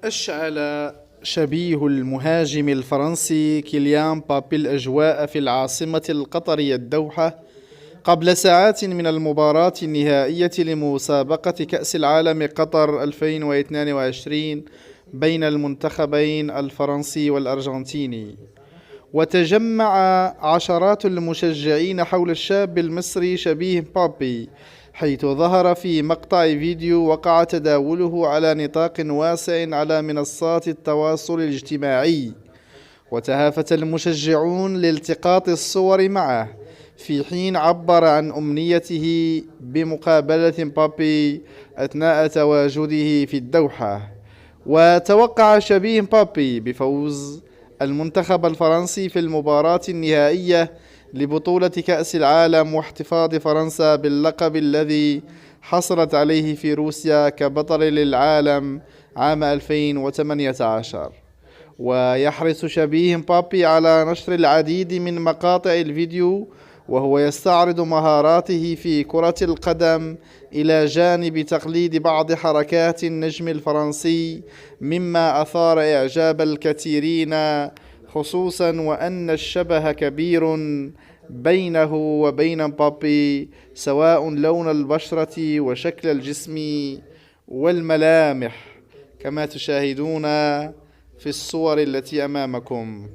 أشعل شبيه المهاجم الفرنسي كيليان مبابي الأجواء في العاصمة القطرية الدوحة قبل ساعات من المباراة النهائية لمسابقة كأس العالم قطر 2022 بين المنتخبين الفرنسي والأرجنتيني. وتجمع عشرات المشجعين حول الشاب المصري شبيه مبابي، حيث ظهر في مقطع فيديو وقع تداوله على نطاق واسع على منصات التواصل الاجتماعي. وتهافت المشجعون لالتقاط الصور معه، في حين عبر عن أمنيته بمقابلة مبابي أثناء تواجده في الدوحة. وتوقع شبيه مبابي بفوز المنتخب الفرنسي في المباراة النهائية لبطولة كأس العالم، واحتفاظ فرنسا باللقب الذي حصلت عليه في روسيا كبطل للعالم عام 2018. ويحرص شبيه مبابي على نشر العديد من مقاطع الفيديو وهو يستعرض مهاراته في كرة القدم، إلى جانب تقليد بعض حركات النجم الفرنسي، مما أثار إعجاب الكثيرين، خصوصا وأن الشبه كبير بينه وبين مبابي، سواء لون البشرة وشكل الجسم والملامح، كما تشاهدون في الصور التي أمامكم.